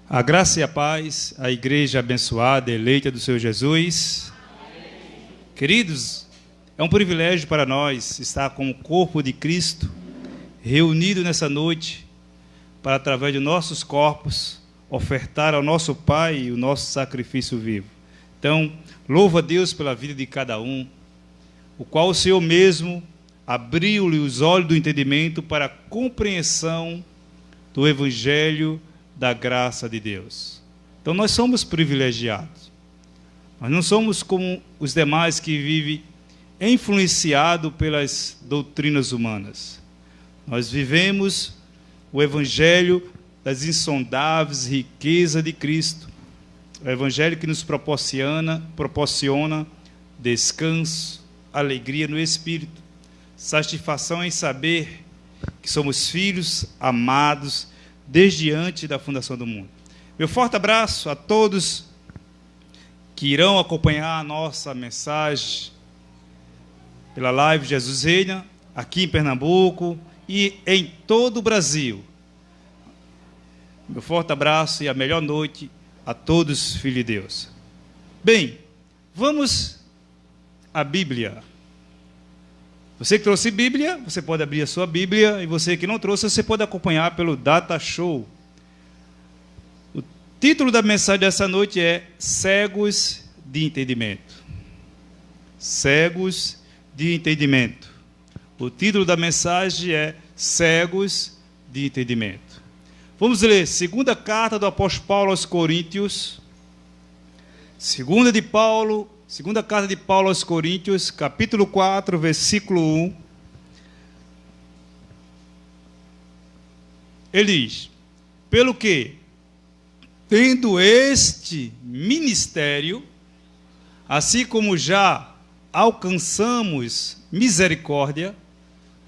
A graça e a paz, a igreja abençoada, eleita do Senhor Jesus. Amém. Queridos, é um privilégio para nós estar com o corpo de Cristo reunido nessa noite para, através de nossos corpos, ofertar ao nosso Pai o nosso sacrifício vivo. Então, louvo a Deus pela vida de cada um, o qual o Senhor mesmo abriu-lhe os olhos do entendimento para a compreensão do Evangelho da graça de Deus. Então nós somos privilegiados. Nós não somos como os demais que vivem influenciados pelas doutrinas humanas. Nós vivemos o Evangelho das insondáveis riquezas de Cristo. O Evangelho que nos proporciona descanso, alegria no Espírito, satisfação em saber que somos filhos amados desde antes da fundação do mundo. Meu forte abraço a todos que irão acompanhar a nossa mensagem pela live Jesus Reina, aqui em Pernambuco e em todo o Brasil. Meu forte abraço e a melhor noite a todos, filhos de Deus. Bem, vamos à Bíblia. Você que trouxe Bíblia, você pode abrir a sua Bíblia, e você que não trouxe, você pode acompanhar pelo Data Show. O título da mensagem dessa noite é Cegos de Entendimento. Cegos de Entendimento. O título da mensagem é Cegos de Entendimento. Vamos ler segunda carta do apóstolo Paulo aos Coríntios, segunda carta de Paulo aos Coríntios, capítulo 4, versículo 1. Ele diz: pelo que, tendo este ministério, assim como já alcançamos misericórdia,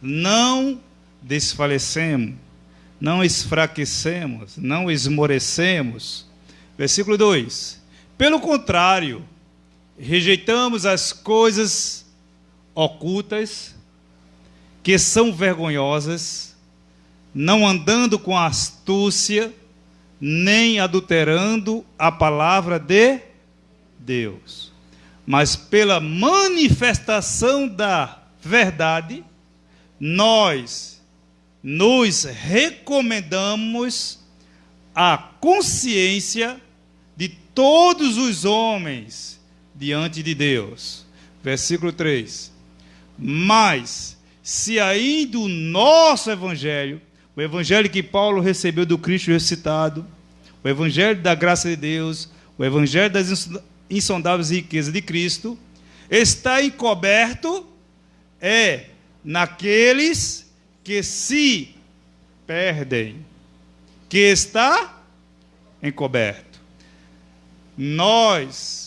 não desfalecemos, não esfraquecemos, não esmorecemos. Versículo 2. Pelo contrário, rejeitamos as coisas ocultas, que são vergonhosas, não andando com astúcia, nem adulterando a palavra de Deus, mas pela manifestação da verdade, nós nos recomendamos à consciência de todos os homens diante de Deus. Versículo 3. Mas, se ainda o nosso Evangelho, o Evangelho que Paulo recebeu do Cristo ressuscitado, o Evangelho da graça de Deus, o Evangelho das insondáveis riquezas de Cristo, está encoberto, naqueles que se perdem, que está encoberto. Nós,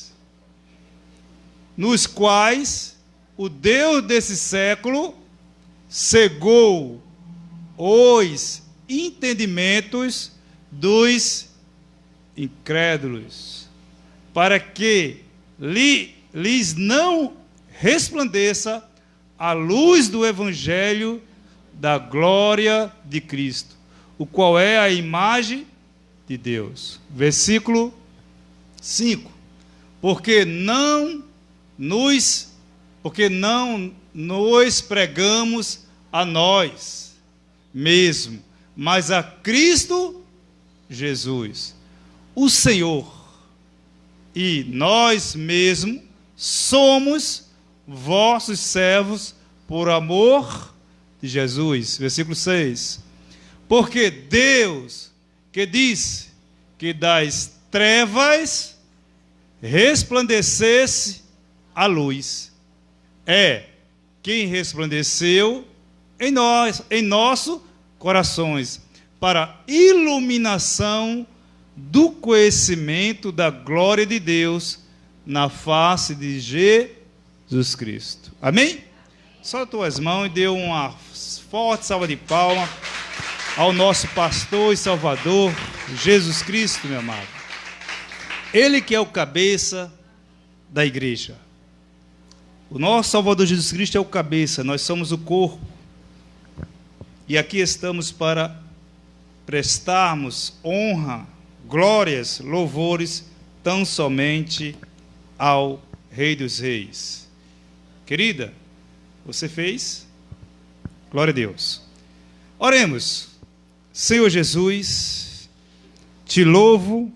nos quais o Deus desse século cegou os entendimentos dos incrédulos, para que lhes não resplandeça a luz do Evangelho da glória de Cristo, o qual é a imagem de Deus. Versículo 5. Porque não nos pregamos a nós mesmos, mas a Cristo Jesus, o Senhor, e nós mesmos somos vossos servos por amor de Jesus. Versículo 6. Porque Deus, que disse que das trevas resplandecesse a luz, é quem resplandeceu em nossos corações, para iluminação do conhecimento da glória de Deus na face de Jesus Cristo. Amém? Solta tuas mãos e dê uma forte salva de palmas ao nosso pastor e salvador, Jesus Cristo, meu amado. Ele que é o cabeça da igreja. O nosso Salvador Jesus Cristo é o cabeça, nós somos o corpo. E aqui estamos para prestarmos honra, glórias, louvores, tão somente ao Rei dos Reis. Querida, você fez? Glória a Deus. Oremos. Senhor Jesus, te louvo,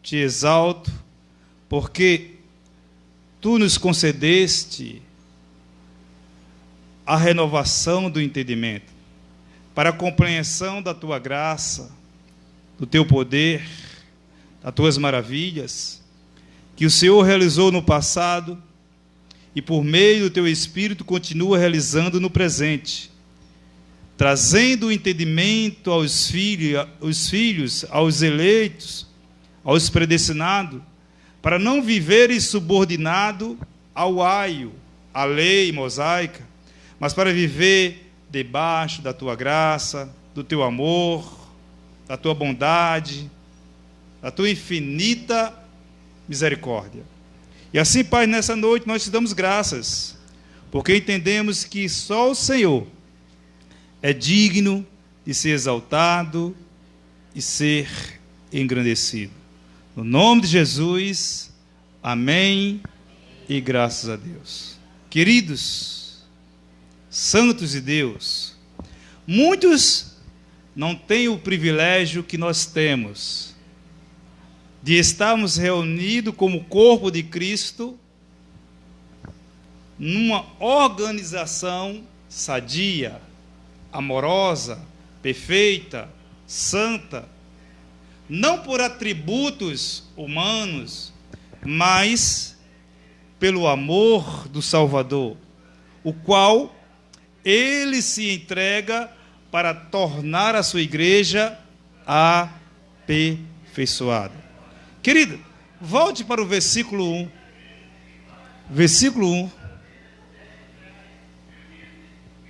te exalto, porque tu nos concedeste a renovação do entendimento, para a compreensão da tua graça, do teu poder, das tuas maravilhas, que o Senhor realizou no passado e por meio do teu Espírito continua realizando no presente, trazendo o entendimento aos filhos, aos eleitos, aos predestinados, para não viverem subordinado ao aio, à lei mosaica, mas para viver debaixo da tua graça, do teu amor, da tua bondade, da tua infinita misericórdia. E assim, Pai, nessa noite nós te damos graças, porque entendemos que só o Senhor é digno de ser exaltado e ser engrandecido. No nome de Jesus, amém e graças a Deus. Queridos, santos de Deus, muitos não têm o privilégio que nós temos de estarmos reunidos como corpo de Cristo numa organização sadia, amorosa, perfeita, santa, não por atributos humanos, mas pelo amor do Salvador, o qual ele se entrega para tornar a sua igreja aperfeiçoada. Querido, volte para o versículo 1. Versículo 1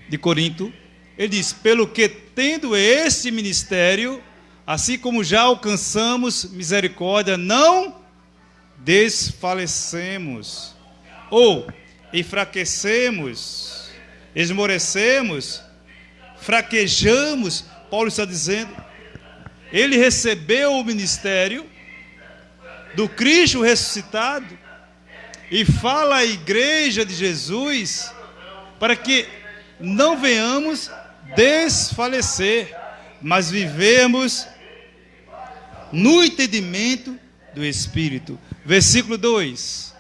de Corinto. Ele diz: pelo que tendo este ministério, assim como já alcançamos misericórdia, não desfalecemos, ou enfraquecemos, esmorecemos, fraquejamos. Paulo está dizendo, ele recebeu o ministério do Cristo ressuscitado e fala à igreja de Jesus para que não venhamos desfalecer, mas vivemos no entendimento do Espírito. Versículo 2.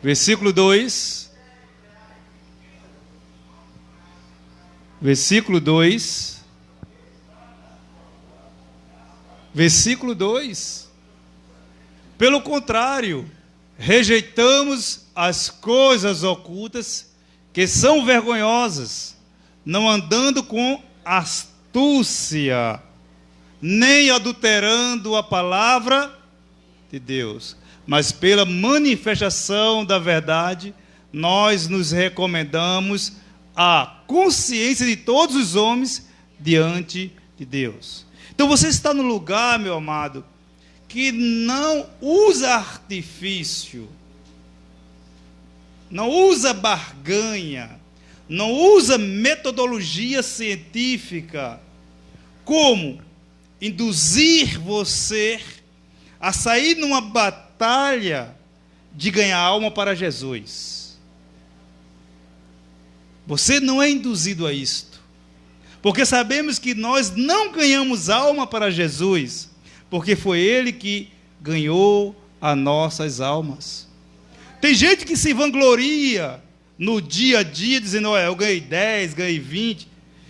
Versículo 2. Versículo 2. Versículo 2. Pelo contrário, rejeitamos as coisas ocultas que são vergonhosas, não andando com astúcia, nem adulterando a palavra de Deus, mas pela manifestação da verdade, nós nos recomendamos à consciência de todos os homens diante de Deus. Então você está no lugar, meu amado, que não usa artifício, não usa barganha, não usa metodologia científica, como induzir você a sair numa batalha de ganhar alma para Jesus. Você não é induzido a isto, porque sabemos que nós não ganhamos alma para Jesus, porque foi Ele que ganhou as nossas almas. Tem gente que se vangloria no dia a dia, dizendo, eu ganhei 10, ganhei 20,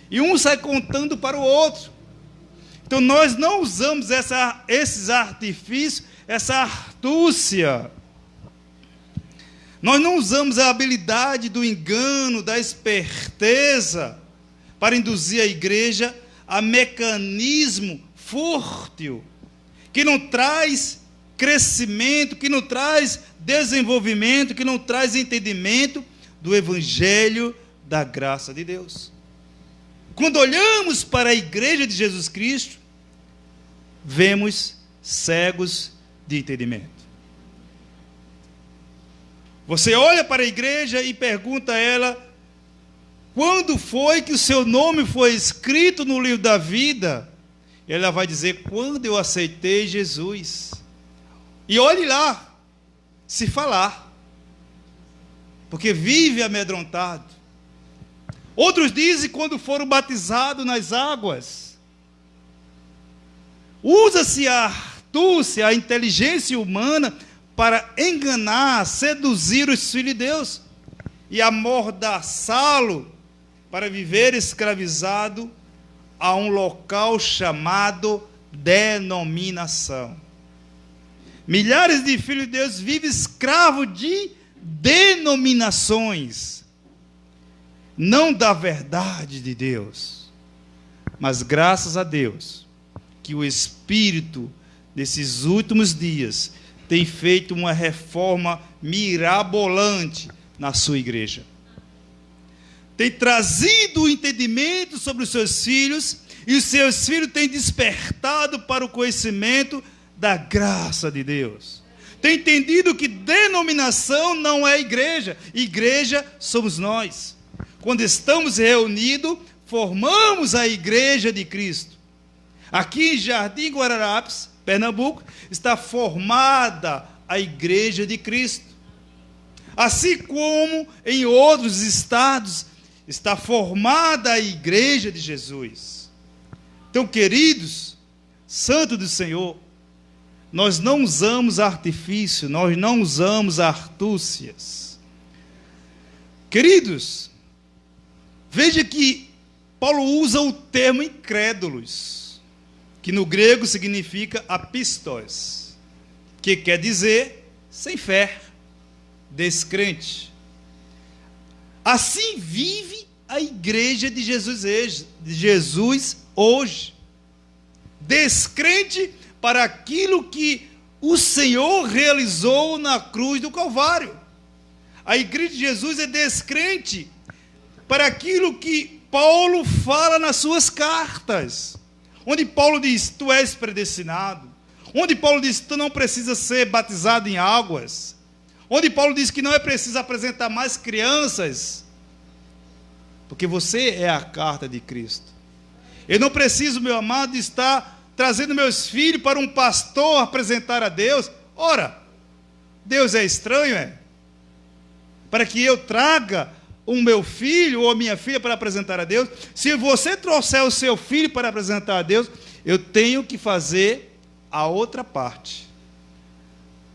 e um sai contando para o outro. Então nós não usamos esses artifícios, essa astúcia. Nós não usamos a habilidade do engano, da esperteza, para induzir a igreja a mecanismo fútil, que não traz crescimento, que não traz desenvolvimento, que não traz entendimento do Evangelho da graça de Deus. Quando olhamos para a igreja de Jesus Cristo, vemos cegos de entendimento. Você olha para a igreja e pergunta a ela, quando foi que o seu nome foi escrito no livro da vida? ela vai dizer: quando eu aceitei Jesus. E olhe lá, se falar, porque vive amedrontado. Outros dizem quando foram batizados nas águas. Usa-se a astúcia, a inteligência humana para enganar, seduzir os filhos de Deus e amordaçá-lo para viver escravizado a um local chamado denominação. Milhares de filhos de Deus vivem escravos de denominações, não da verdade de Deus. Mas graças a Deus que o Espírito nesses últimos dias tem feito uma reforma mirabolante na sua igreja. Tem trazido o entendimento sobre os seus filhos, e os seus filhos têm despertado para o conhecimento da graça de Deus. Tem entendido que denominação não é igreja, igreja somos nós. Quando estamos reunidos, formamos a igreja de Cristo. Aqui em Jardim Guararapes, Pernambuco, está formada a igreja de Cristo. Assim como em outros estados está formada a igreja de Jesus. Então, queridos, santos do Senhor, nós não usamos artifício, nós não usamos astúcias. Queridos, veja que Paulo usa o termo incrédulos, que no grego significa apistos, que quer dizer sem fé, descrente. Assim vive a igreja de Jesus hoje, descrente para aquilo que o Senhor realizou na cruz do Calvário. A igreja de Jesus é descrente para aquilo que Paulo fala nas suas cartas, onde Paulo diz: tu és predestinado, onde Paulo diz: tu não precisa ser batizado em águas, onde Paulo diz que não é preciso apresentar mais crianças, porque você é a carta de Cristo. Eu não preciso, meu amado, estar trazendo meus filhos para um pastor apresentar a Deus. Ora, Deus é estranho, é? Para que eu traga o meu filho ou a minha filha para apresentar a Deus. Se você trouxer o seu filho para apresentar a Deus, eu tenho que fazer a outra parte,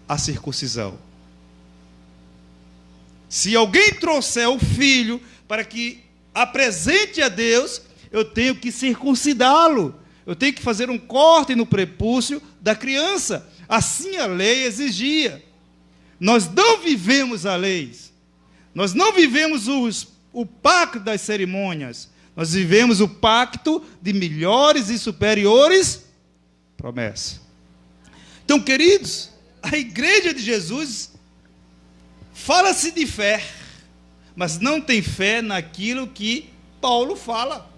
a circuncisão. Se alguém trouxer o filho para que apresente a Deus, eu tenho que circuncidá-lo. Eu tenho que fazer um corte no prepúcio da criança. Assim a lei exigia. Nós não vivemos a lei. Nós não vivemos o pacto das cerimônias. Nós vivemos o pacto de melhores e superiores promessas. Então, queridos, a igreja de Jesus fala-se de fé, mas não tem fé naquilo que Paulo fala,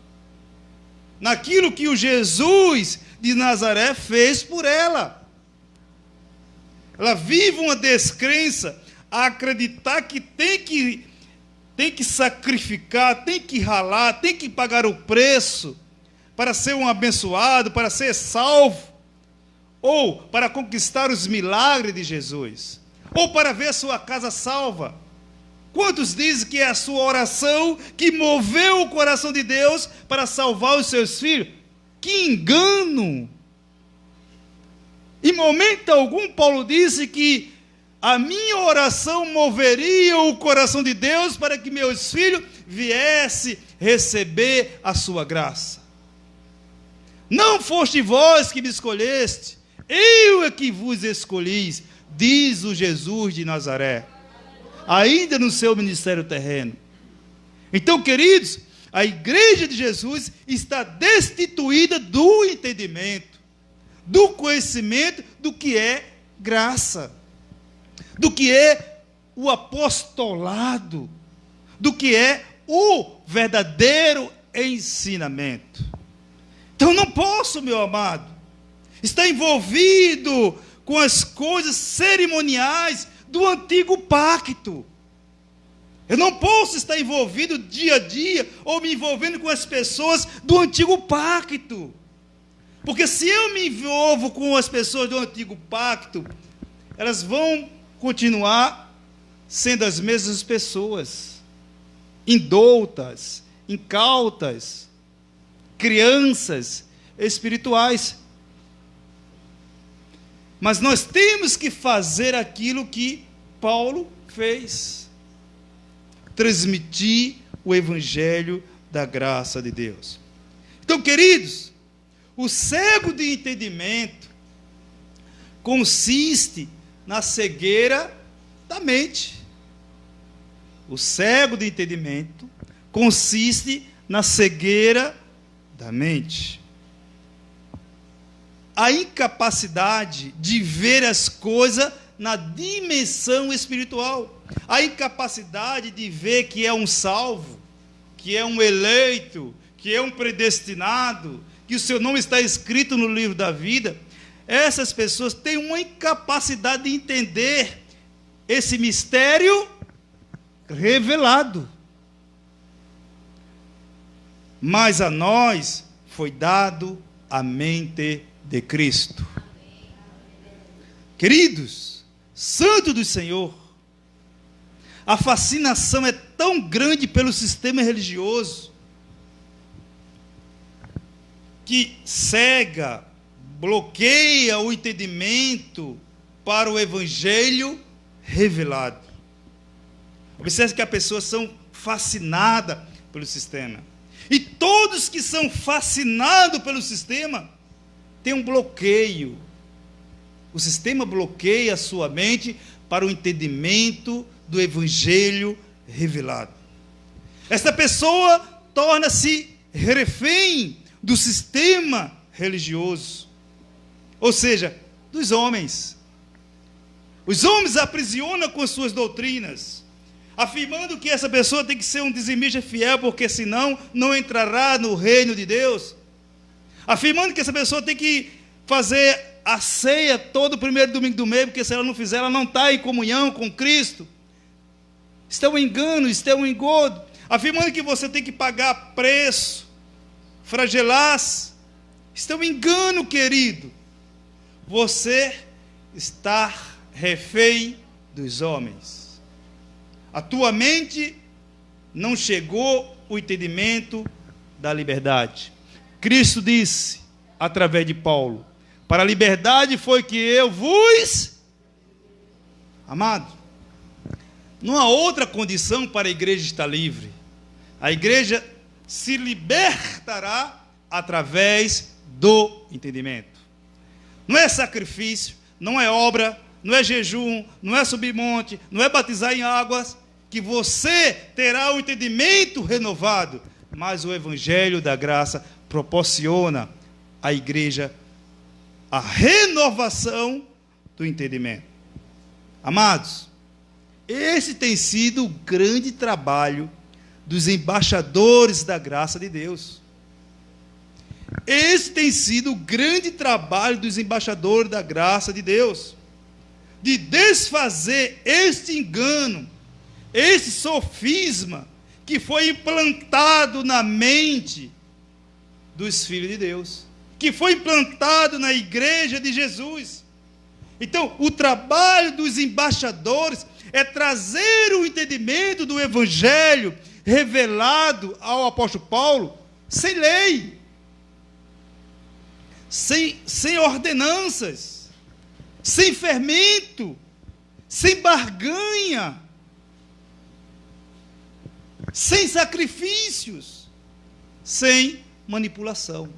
naquilo que o Jesus de Nazaré fez por ela. Ela vive uma descrença, a acreditar que tem que sacrificar, tem que ralar, tem que pagar o preço para ser um abençoado, para ser salvo, ou para conquistar os milagres de Jesus, ou para ver sua casa salva. Quantos dizem que é a sua oração que moveu o coração de Deus para salvar os seus filhos? Que engano! Em momento algum, Paulo disse que a minha oração moveria o coração de Deus para que meus filhos viessem receber a sua graça. Não foste vós que me escolheste, eu é que vos escolhi, diz o Jesus de Nazaré, ainda no seu ministério terreno. Então, queridos, a igreja de Jesus está destituída do entendimento, do conhecimento do que é graça, do que é o apostolado, do que é o verdadeiro ensinamento. Então, não posso, meu amado, estar envolvido com as coisas cerimoniais do antigo pacto. Eu não posso estar envolvido dia a dia, ou me envolvendo com as pessoas do antigo pacto, Porque se eu me envolvo com as pessoas do antigo pacto, elas vão continuar sendo as mesmas pessoas, indoutas, incautas, crianças espirituais. Mas nós temos que fazer aquilo que Paulo fez: transmitir o evangelho da graça de Deus. Então, queridos, o cego de entendimento consiste na cegueira da mente. O cego de entendimento consiste na cegueira da mente. A incapacidade de ver as coisas na dimensão espiritual. A incapacidade de ver que é um salvo, que é um eleito, que é um predestinado, que o seu nome está escrito no livro da vida. Essas pessoas têm uma incapacidade de entender esse mistério revelado. Mas a nós foi dado a mente de Cristo. Queridos, santo do Senhor, a fascinação é tão grande pelo sistema religioso que cega, bloqueia o entendimento para o evangelho revelado. Observe que as pessoas são fascinadas pelo sistema. E todos que são fascinados pelo sistema têm um bloqueio. O sistema bloqueia a sua mente para o entendimento do evangelho revelado. Esta pessoa torna-se refém do sistema religioso, ou seja, dos homens. Os homens a aprisionam com suas doutrinas, afirmando que essa pessoa tem que ser um dizimista fiel, porque senão não entrará no reino de Deus. Afirmando que essa pessoa tem que fazer a ceia todo primeiro domingo do mês, porque se ela não fizer, ela não está em comunhão com Cristo. Isto é um engano, isto é um engodo. Afirmando que você tem que pagar preço, fragelar-se. Isto é um engano, querido. Você está refém dos homens. A tua mente não chegou o entendimento da liberdade. Cristo disse, através de Paulo, para a liberdade foi que eu vos... Amado, não há outra condição para a igreja estar livre. A igreja se libertará através do entendimento. Não é sacrifício, não é obra, não é jejum, não é subir monte, não é batizar em águas, que você terá o entendimento renovado, mas o evangelho da graça proporciona à igreja a renovação do entendimento. Amados, esse tem sido o grande trabalho dos embaixadores da graça de Deus. Esse tem sido o grande trabalho dos embaixadores da graça de Deus, de desfazer este engano, esse sofisma que foi implantado na mente dos filhos de Deus, que foi implantado na igreja de Jesus. Então, o trabalho dos embaixadores é trazer o entendimento do evangelho revelado ao apóstolo Paulo, sem lei, sem ordenanças, sem fermento, sem barganha, sem sacrifícios, sem manipulação.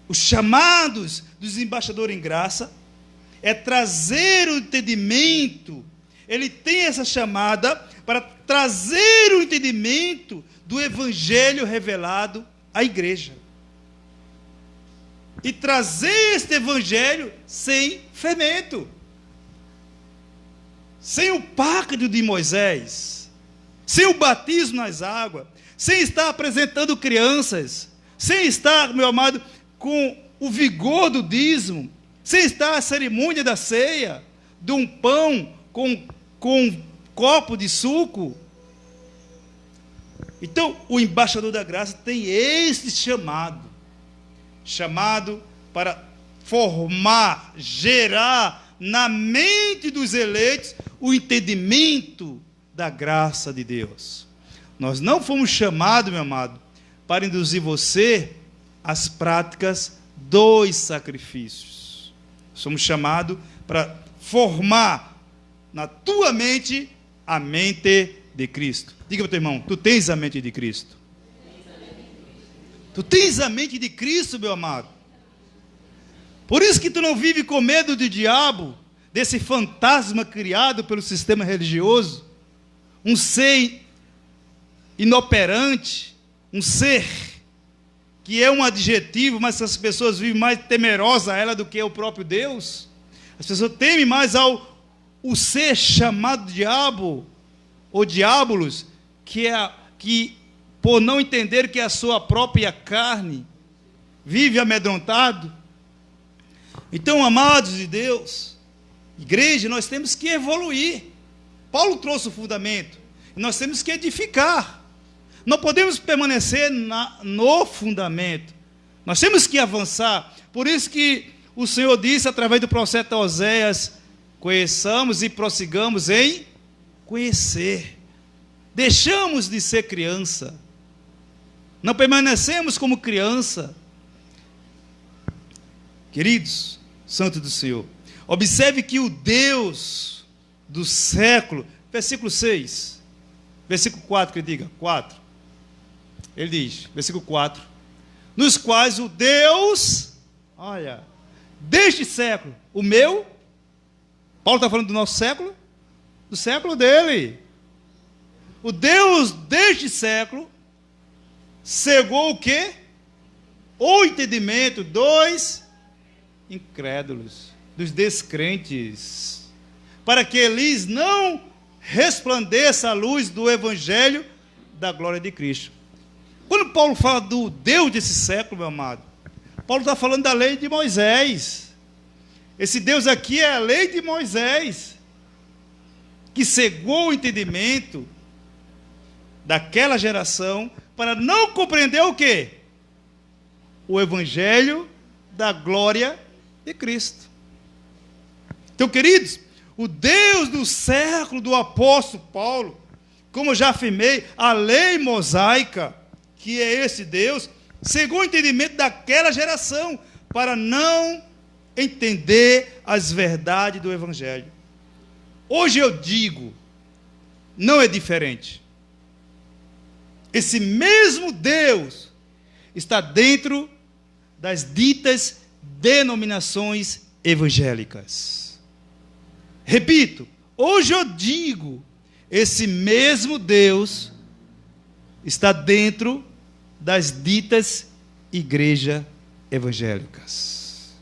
Os chamados dos embaixadores em graça é trazer o entendimento. Ele tem essa chamada para trazer o entendimento do evangelho revelado à igreja. E trazer este evangelho sem fermento, sem o pacto de Moisés, sem o batismo nas águas, sem estar apresentando crianças, sem estar, meu amado, com o vigor do dízimo, sem estar a cerimônia da ceia, de um pão com um copo de suco. Então, o embaixador da graça tem este chamado chamado para formar, gerar na mente dos eleitos o entendimento da graça de Deus. Nós não fomos chamados, meu amado, para induzir você às práticas dos sacrifícios. Somos chamados para formar na tua mente a mente de Cristo. Diga para o teu irmão, tu tens a mente de Cristo. Tu tens a mente de Cristo, meu amado. Por isso que tu não vive com medo do diabo, desse fantasma criado pelo sistema religioso, um ser inoperante, um ser que é um adjetivo, mas as pessoas vivem mais temerosas a ela do que o próprio Deus. As pessoas temem mais o ser chamado diabo, ou diabolos, que por não entender que é a sua própria carne, vive amedrontado. Então, amados de Deus, igreja, nós temos que evoluir. Paulo trouxe o fundamento, nós temos que edificar. Não podemos permanecer no fundamento, nós temos que avançar. Por isso que o Senhor disse, através do profeta Oséias, conheçamos e prossigamos em conhecer. Deixamos de ser criança, não permanecemos como criança. Queridos, santo do Senhor, observe que o Deus do século, versículo 6, versículo 4, que diga, 4, ele diz, versículo 4, nos quais o Deus, olha, deste século, o meu, Paulo está falando do nosso século, do século dele, o Deus deste século, cegou o quê? O entendimento dos incrédulos, dos descrentes, para que eles não resplandeça a luz do evangelho da glória de Cristo. Quando Paulo fala do Deus desse século, meu amado, Paulo está falando da lei de Moisés. Esse Deus aqui é a lei de Moisés, que cegou o entendimento daquela geração para não compreender o quê? O evangelho da glória de Cristo. Então, queridos, o Deus do século do apóstolo Paulo, como eu já afirmei, a lei mosaica, que é esse Deus, cegou o entendimento daquela geração, para não entender as verdades do evangelho. Hoje eu digo, não é diferente. Esse mesmo Deus está dentro das ditas denominações evangélicas. Repito, hoje eu digo, esse mesmo Deus está dentro das ditas igrejas evangélicas.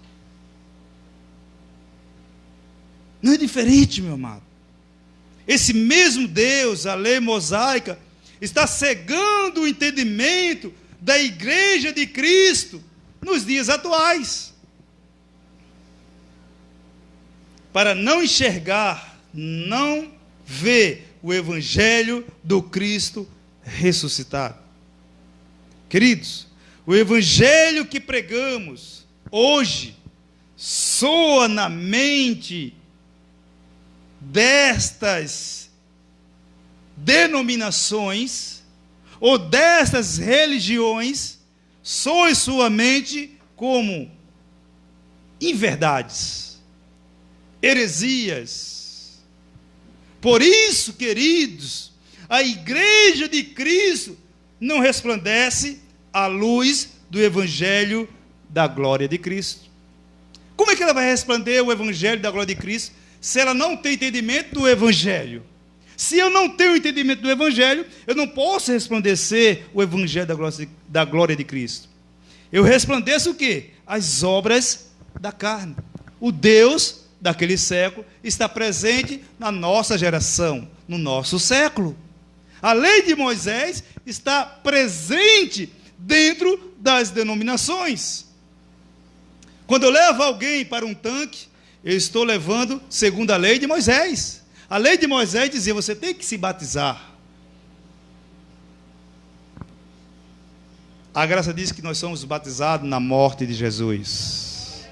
Não é diferente, meu amado. Esse mesmo Deus, a lei mosaica, está cegando o entendimento da igreja de Cristo nos dias atuais, para não enxergar, não ver o evangelho do Cristo ressuscitado. Queridos, o evangelho que pregamos hoje soa na mente destas denominações ou destas religiões, soa em sua mente como inverdades, heresias. Por isso, queridos, a igreja de Cristo não resplandece a luz do evangelho da glória de Cristo. Como é que ela vai resplandecer o evangelho da glória de Cristo se ela não tem entendimento do evangelho? Se eu não tenho entendimento do evangelho, eu não posso resplandecer o evangelho da glória de Cristo. Eu resplandeço o quê? As obras da carne. O Deus daquele século está presente na nossa geração, no nosso século. A lei de Moisés está presente dentro das denominações. Quando eu levo alguém para um tanque, eu estou levando segundo a lei de Moisés. A lei de Moisés dizia, você tem que se batizar. A graça diz que nós somos batizados na morte de Jesus.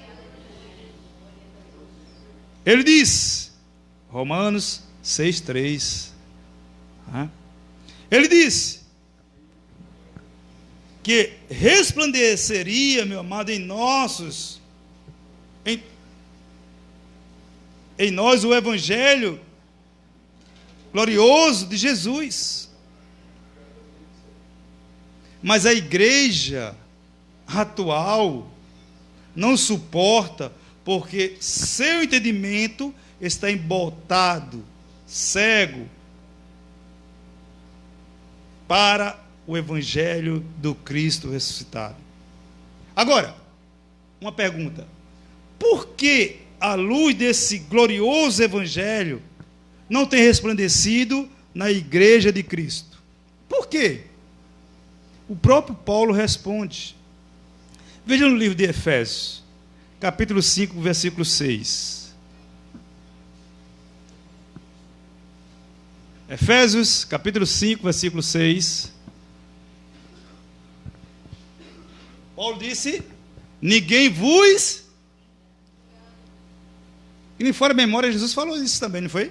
Ele diz, Romanos 6,3. Ele diz que resplandeceria, meu amado, em nós o evangelho glorioso de Jesus. Mas a igreja atual não suporta, porque seu entendimento está embotado, cego, para o evangelho do Cristo ressuscitado. Agora, uma pergunta: por que a luz desse glorioso evangelho não tem resplandecido na igreja de Cristo? Por quê? O próprio Paulo responde. Veja no livro de Efésios, capítulo 5, versículo 6. Efésios, capítulo 5, versículo 6. Paulo disse: ninguém vos... E nem fora a memória, Jesus falou isso também, não foi?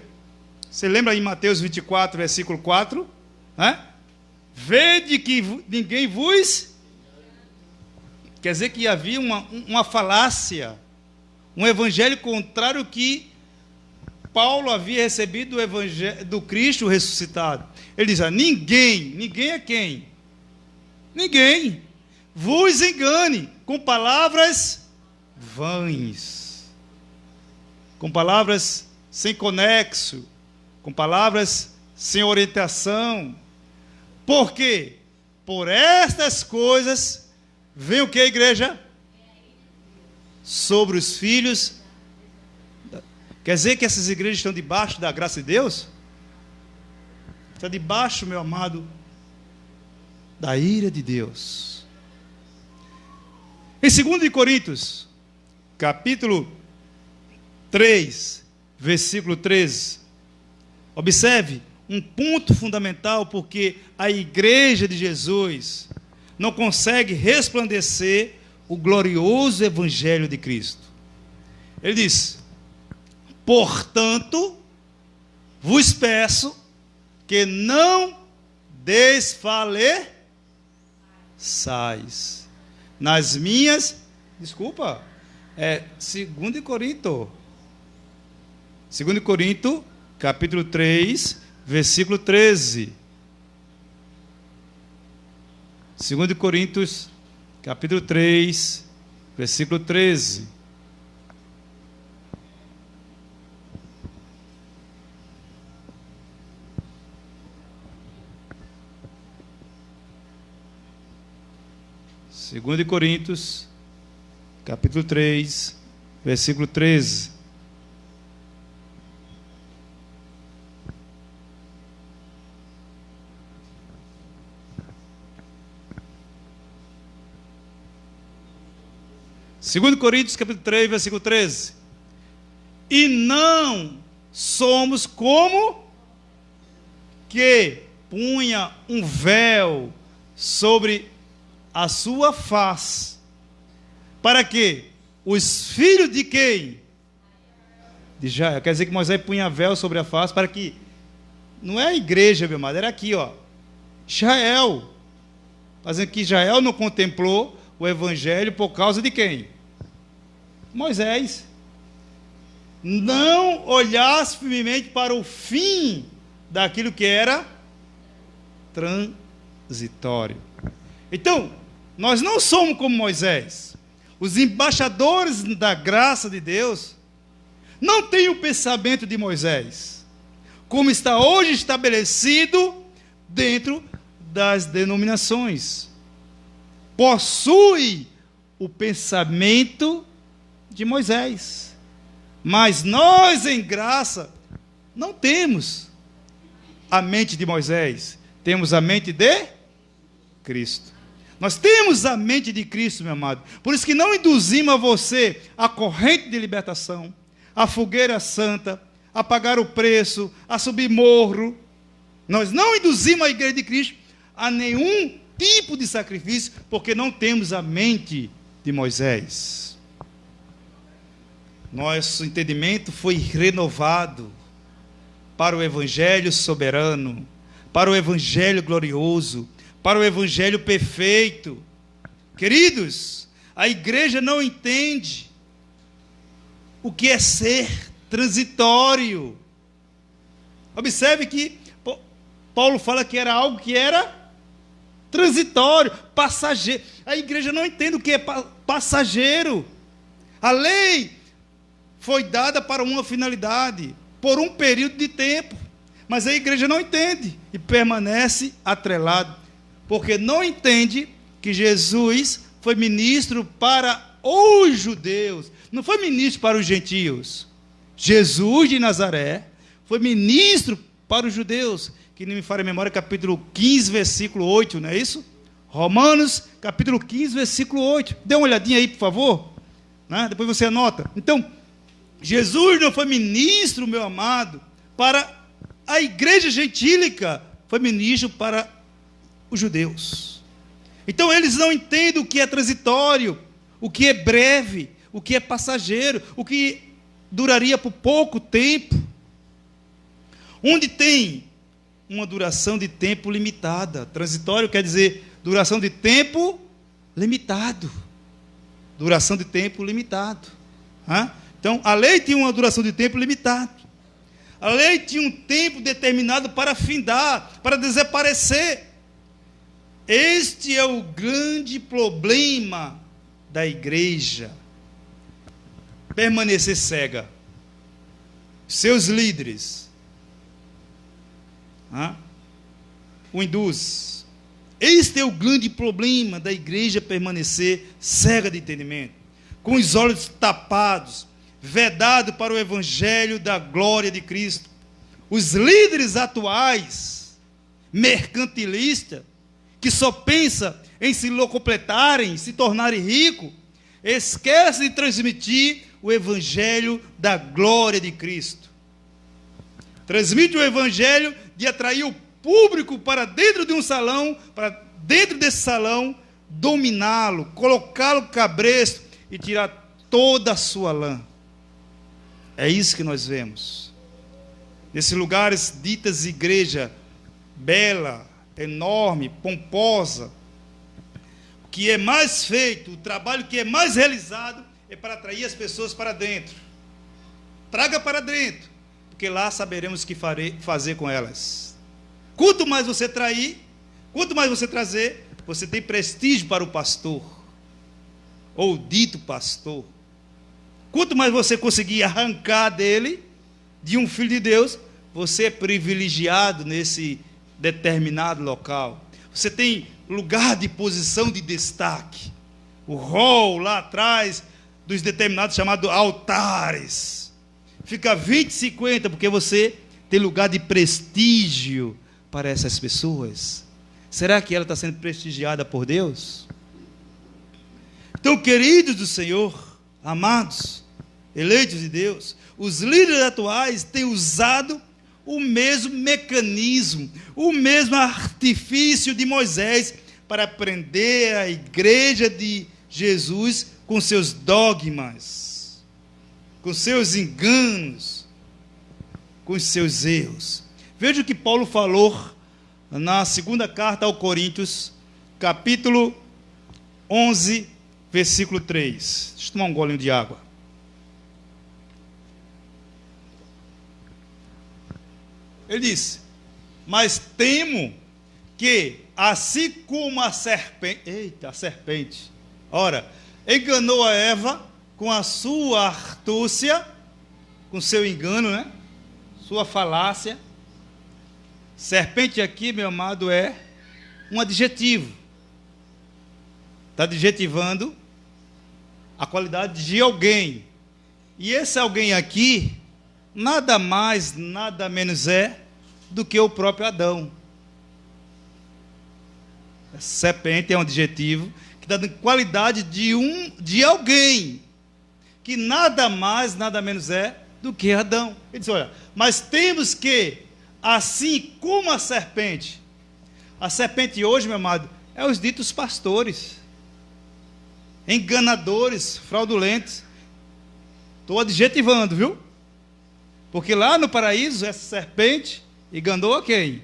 Você lembra em Mateus 24, versículo 4? Vede que ninguém vos... Quer dizer que havia uma falácia, um evangelho contrário que Paulo havia recebido do evangelho do Cristo ressuscitado. Ele diz: ninguém é quem? Ninguém vos engane com palavras vãs, com palavras sem conexo, com palavras sem orientação. Porque por estas coisas vem o que, igreja? Sobre os filhos. Quer dizer que essas igrejas estão debaixo da graça de Deus? Está debaixo, meu amado, da ira de Deus. Em 2 Coríntios, capítulo 3, versículo 13, observe um ponto fundamental, porque a igreja de Jesus não consegue resplandecer o glorioso evangelho de Cristo. Ele diz: portanto, vos peço que não desfaleçais nas minhas... Desculpa, 2 Coríntios. 2 Coríntios, capítulo 3, versículo 13. 2 Coríntios, capítulo 3, versículo 13. Segundo Coríntios, capítulo 3, versículo 13. Segundo Coríntios, capítulo 3, versículo 13. E não somos como que punha um véu sobre a sua face, para que os filhos de quem? De Israel. Quer dizer que Moisés punha véu sobre a face para que, não é a igreja, meu amado, era aqui, Israel, fazendo que Israel não contemplou o evangelho por causa de quem? Moisés. Não olhasse firmemente para o fim daquilo que era transitório. Então, nós não somos como Moisés. Os embaixadores da graça de Deus não têm o pensamento de Moisés, como está hoje estabelecido dentro das denominações. Possui o pensamento de Moisés, mas nós em graça não temos a mente de Moisés, temos a mente de Cristo. Nós temos a mente de Cristo, meu amado. Por isso que não induzimos a você a corrente de libertação, a fogueira santa, a pagar o preço, a subir morro. Nós não induzimos a igreja de Cristo a nenhum tipo de sacrifício, porque não temos a mente de Moisés. Nosso entendimento foi renovado para o Evangelho soberano, para o Evangelho glorioso, para o Evangelho perfeito. Queridos, a igreja não entende o que é ser transitório. Observe que Paulo fala que era algo que era transitório, passageiro. A igreja não entende o que é passageiro. A lei foi dada para uma finalidade, por um período de tempo, mas a igreja não entende e permanece atrelado, porque não entende que Jesus foi ministro para os judeus, não foi ministro para os gentios. Jesus de Nazaré foi ministro para os judeus, que não me falha a memória, capítulo 15, versículo 8, não é isso? Romanos, capítulo 15, versículo 8. Dê uma olhadinha aí, por favor. Né? Depois você anota. Então, Jesus não foi ministro, meu amado, para a igreja gentílica, foi ministro para os judeus. Então, eles não entendem o que é transitório, o que é breve, o que é passageiro, o que duraria por pouco tempo. Onde tem uma duração de tempo limitada. Transitório quer dizer duração de tempo limitado. Duração de tempo limitado. Então, a lei tinha uma duração de tempo limitado. A lei tinha um tempo determinado para findar, para desaparecer. Este é o grande problema da igreja. Permanecer cega. Seus líderes o induz. Este é o grande problema da igreja, permanecer cega de entendimento, com os olhos tapados, vedado para o evangelho da glória de Cristo. Os líderes atuais, mercantilistas, que só pensam em se locupletarem, se tornarem ricos, esquecem de transmitir o evangelho da glória de Cristo. Transmite o evangelho de atrair o público para dentro de um salão, para dentro desse salão, dominá-lo, colocá-lo cabresto e tirar toda a sua lã. É isso que nós vemos. Nesses lugares ditas igreja bela, enorme, pomposa, o que é mais feito, o trabalho que é mais realizado é para atrair as pessoas para dentro. Traga para dentro, porque lá saberemos o que fazer com elas. Quanto mais você trair, quanto mais você trazer, você tem prestígio para o pastor, ou dito pastor. Quanto mais você conseguir arrancar dele, de um filho de Deus, você é privilegiado nesse determinado local. Você tem lugar de posição de destaque. O hall lá atrás dos determinados chamados altares. Fica 20, 50, porque você tem lugar de prestígio para essas pessoas. Será que ela está sendo prestigiada por Deus? Então, queridos do Senhor, amados, eleitos de Deus, os líderes atuais têm usado o mesmo mecanismo, o mesmo artifício de Moisés para prender a igreja de Jesus com seus dogmas, com seus enganos, com os seus erros. Veja o que Paulo falou na segunda carta aos Coríntios, capítulo 11, versículo 3. Deixa eu tomar um golinho de água. Ele disse: mas temo que, assim como a serpente, ora, enganou a Eva com a sua astúcia, com seu engano, né? Sua falácia. Serpente aqui, meu amado, é um adjetivo. Está adjetivando a qualidade de alguém. E esse alguém aqui, nada mais, nada menos é do que o próprio Adão. Serpente é um adjetivo que dá qualidade de alguém, que nada mais, nada menos é do que Adão. Ele diz: olha, mas temos que, assim como a serpente hoje, meu amado, É os ditos pastores, enganadores, fraudulentos. Estou adjetivando, viu? Porque lá no paraíso, essa serpente enganou a quem?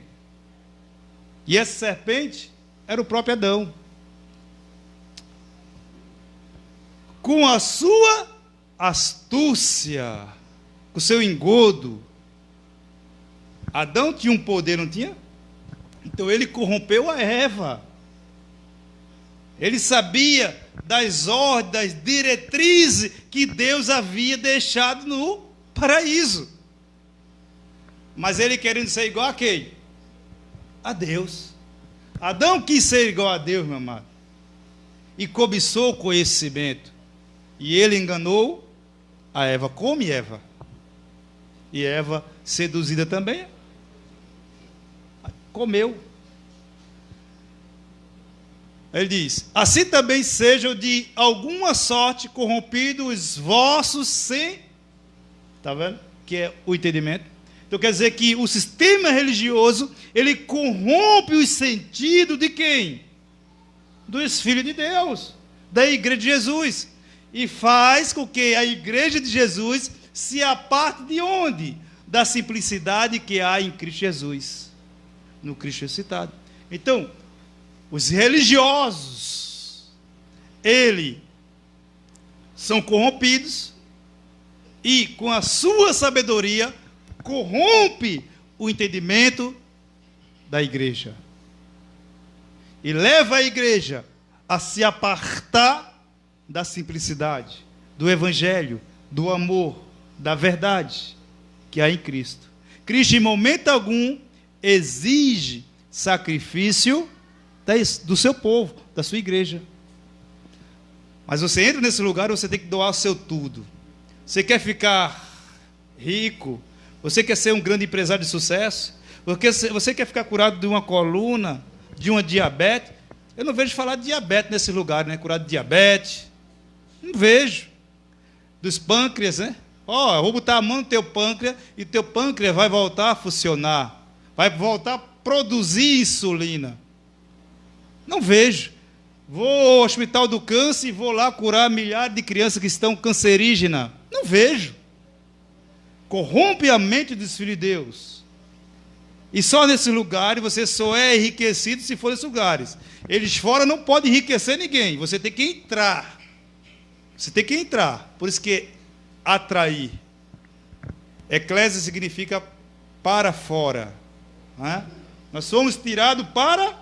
E essa serpente era o próprio Adão. Com a sua astúcia, com o seu engodo. Adão tinha um poder, não tinha? Então ele corrompeu a Eva. Ele sabia das ordens, das diretrizes que Deus havia deixado no paraíso. Mas ele querendo ser igual a quem? A Deus. Adão quis ser igual a Deus, meu amado. E cobiçou o conhecimento. E ele enganou a Eva. Come Eva. E Eva, seduzida também, comeu. Ele diz: assim também sejam de alguma sorte corrompidos os vossos sem... Está vendo? Que é o entendimento. Então quer dizer que o sistema religioso, ele corrompe os sentidos de quem? Dos filhos de Deus, da igreja de Jesus. E faz com que a igreja de Jesus se aparte de onde? Da simplicidade que há em Cristo Jesus. No Cristo ressuscitado. Então, os religiosos, eles são corrompidos e com a sua sabedoria corrompe o entendimento da igreja. E leva a igreja a se apartar da simplicidade, do evangelho, do amor, da verdade que há em Cristo. Cristo, em momento algum, exige sacrifício do seu povo, da sua igreja. Mas você entra nesse lugar e você tem que doar o seu tudo. Você quer ficar rico? Você quer ser um grande empresário de sucesso? Você quer ficar curado de uma coluna, de uma diabetes? Eu não vejo falar de diabetes nesse lugar, né? Curado de diabetes. Não vejo. Dos pâncreas, né? Eu vou botar a mão no teu pâncreas e teu pâncreas vai voltar a funcionar. Vai voltar a produzir insulina. Não vejo. Vou ao hospital do câncer e vou lá curar milhares de crianças que estão cancerígenas. Não vejo. Corrompe a mente dos filhos de Deus. E só nesse lugar você só é enriquecido se for nesses lugares. Eles fora não podem enriquecer ninguém. Você tem que entrar. Você tem que entrar. Por isso que atrair. Eclésia significa para fora. Né? Nós somos tirados para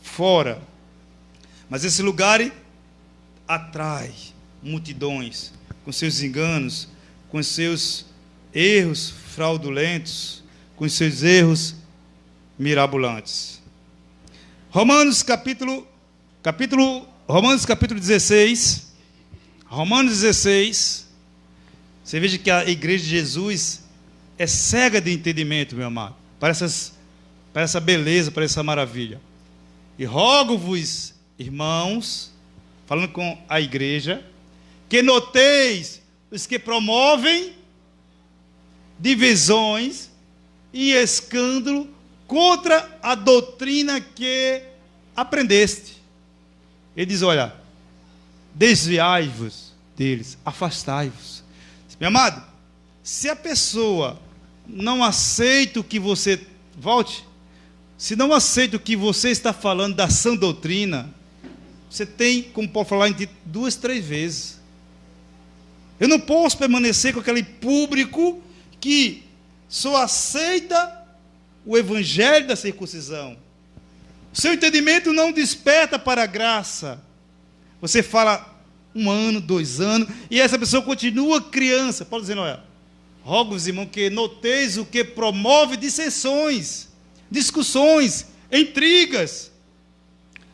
fora. Mas esse lugar atrai multidões com seus enganos, com seus erros fraudulentos, com seus erros mirabolantes. Romanos capítulo 16. Romanos 16. Você veja que a igreja de Jesus é cega de entendimento, meu amado, para essa beleza, para essa maravilha. E rogo-vos, irmãos, falando com a igreja, que noteis os que promovem divisões e escândalo contra a doutrina que aprendeste. Ele diz, olha, desviai-vos deles, afastai-vos. Meu amado, se a pessoa não aceita o que você... Volte. Se não aceita o que você está falando da sã doutrina, você tem, como pode falar em 2, 3 vezes. Eu não posso permanecer com aquele público que só aceita o evangelho da circuncisão. O seu entendimento não desperta para a graça. Você fala 1 ano, 2 anos, e essa pessoa continua criança. Paulo dizendo, olha, rogo-vos, irmão, que noteis o que promove dissensões, discussões, intrigas,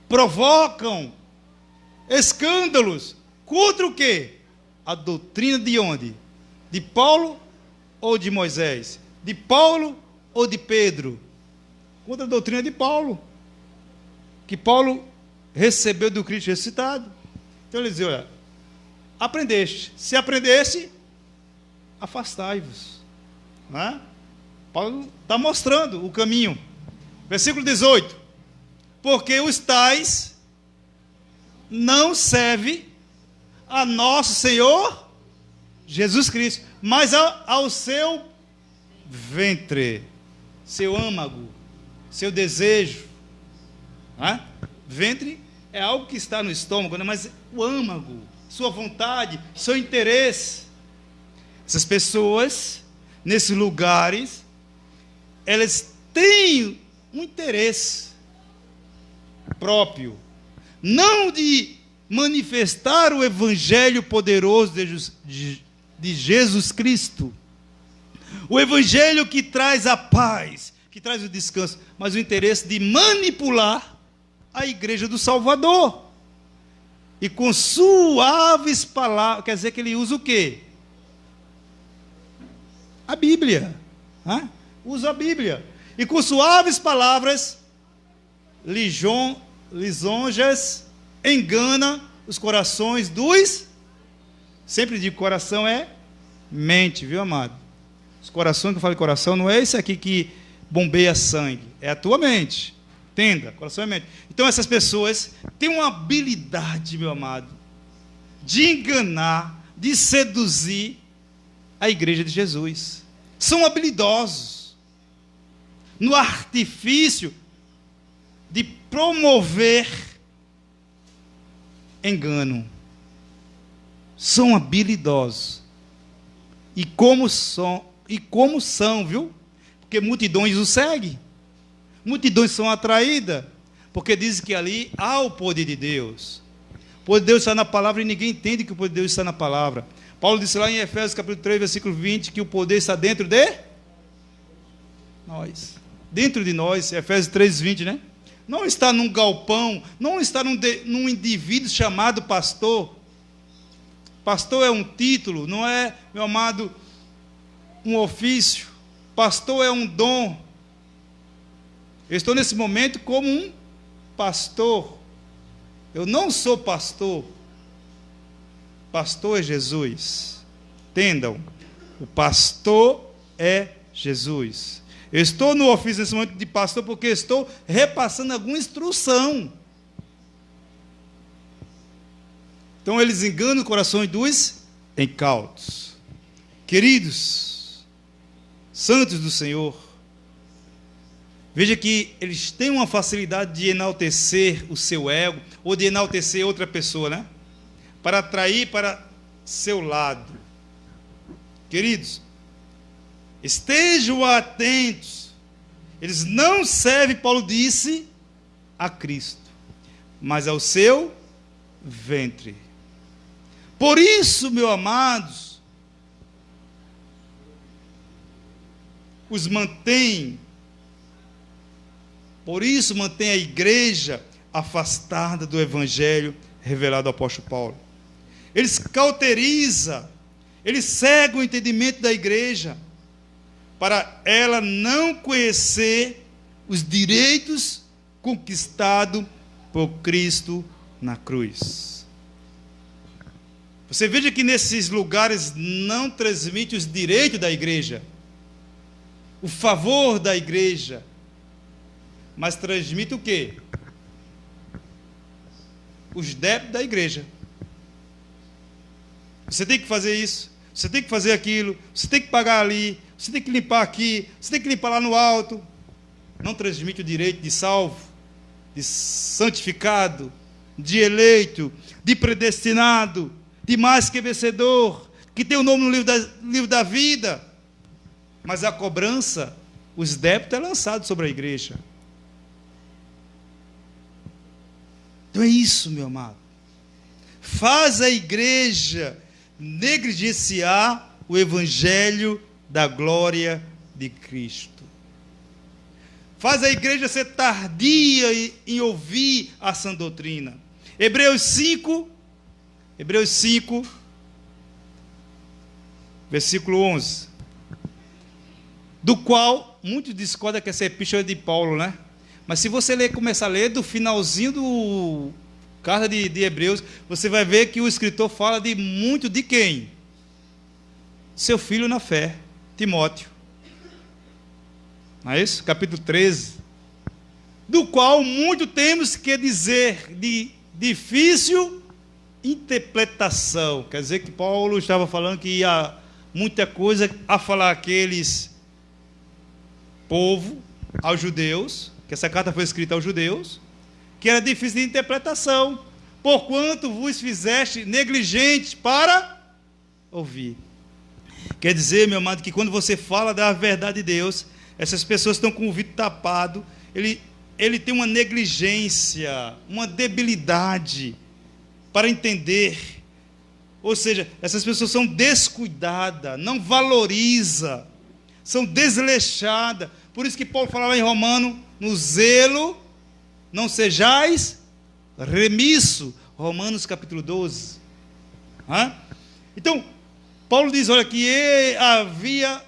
provocam escândalos. Contra o quê? A doutrina de onde? De Paulo ou de Moisés? De Paulo ou de Pedro? Contra a doutrina de Paulo, que Paulo recebeu do Cristo ressuscitado. Então ele diz, olha, aprendeste. Se aprendeste, afastai-vos. Não é? Paulo está mostrando o caminho. Versículo 18. Porque os tais não servem a nosso Senhor Jesus Cristo, mas ao seu ventre, seu âmago, seu desejo. Ventre é algo que está no estômago, né? Mas o âmago, sua vontade, seu interesse. Essas pessoas, nesses lugares, elas têm um interesse próprio, não de manifestar o evangelho poderoso de Jesus Cristo, o evangelho que traz a paz, que traz o descanso, mas o interesse de manipular a igreja do Salvador. E com suaves palavras, quer dizer que ele usa o quê? A Bíblia. Usa a Bíblia. E com suaves palavras, lisonjas, engana os corações dos... Sempre digo, coração é mente, viu, amado? Os corações, que eu falo de coração, não é esse aqui que bombeia sangue, é a tua mente. Entenda, coração é mente. Então essas pessoas têm uma habilidade, meu amado, de enganar, de seduzir a igreja de Jesus. São habilidosos no artifício de promover engano. São habilidosos. E como são, viu? Porque multidões o seguem. Multidões são atraídas, porque dizem que ali há o poder de Deus. O poder de Deus está na palavra e ninguém entende que o poder de Deus está na palavra. Paulo disse lá em Efésios capítulo 3, versículo 20, que o poder está dentro de nós. Dentro de nós, Efésios 3, 20, né? Não está num galpão, não está num indivíduo chamado pastor. Pastor é um título, não é, meu amado, um ofício. Pastor é um dom. Eu estou nesse momento como um pastor. Eu não sou pastor. Pastor é Jesus. Entendam. O pastor é Jesus. Eu estou no ofício nesse momento de pastor porque estou repassando alguma instrução. Então eles enganam os corações dos incautos. Queridos, santos do Senhor, veja que eles têm uma facilidade de enaltecer o seu ego, ou de enaltecer outra pessoa, né? Para atrair para seu lado. Queridos, estejam atentos. Eles não servem, Paulo disse, a Cristo, mas ao seu ventre. Por isso, meus amados, os mantém. Por isso, mantém a igreja afastada do evangelho revelado ao apóstolo Paulo. Eles cauterizam, eles cegam o entendimento da igreja, para ela não conhecer os direitos conquistados por Cristo na cruz. Você veja que nesses lugares não transmite os direitos da igreja, o favor da igreja, mas transmite o quê? Os débitos da igreja. Você tem que fazer isso, você tem que fazer aquilo, você tem que pagar ali, você tem que limpar aqui, você tem que limpar lá no alto. Não transmite o direito de salvo, de santificado, de eleito, de predestinado, de mais que vencedor, que tem o nome no livro da vida. Mas a cobrança, os débitos é lançado sobre a igreja. Então é isso, meu amado. Faz a igreja negligenciar o evangelho da glória de Cristo. Faz a igreja ser tardia em ouvir a sã doutrina. Hebreus 5, versículo 11. Do qual muitos discordam que essa epístola é de Paulo, né? Mas se você começar a ler do finalzinho do carta de Hebreus, você vai ver que o escritor fala de muito de quem? Seu filho na fé, Timóteo. Não é isso? Capítulo 13. do qual muito temos que dizer de difícil interpretação. Quer dizer que Paulo estava falando que ia muita coisa a falar àqueles povo, aos judeus, que essa carta foi escrita aos judeus, que era difícil de interpretação, porquanto vos fizeste negligentes para ouvir. Quer dizer, meu amado, que quando você fala da verdade de Deus, essas pessoas estão com o ouvido tapado, ele tem uma negligência, uma debilidade para entender. Ou seja, essas pessoas são descuidadas, não valorizam, são desleixadas. Por isso que Paulo falava em Romano, no zelo, não sejais remisso. Romanos capítulo 12. Então, Paulo diz, olha, que havia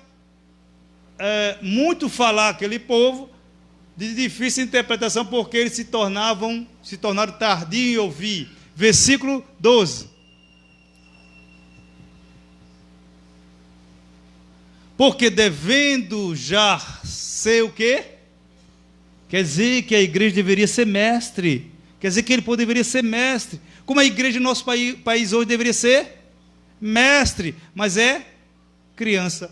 muito falar aquele povo, de difícil interpretação, porque eles se tornaram tardios em ouvir. Versículo 12. Porque devendo já ser o quê? Quer dizer que a igreja deveria ser mestre. Quer dizer que ele deveria ser mestre. Como a igreja do nosso país hoje deveria ser mestre, mas é criança.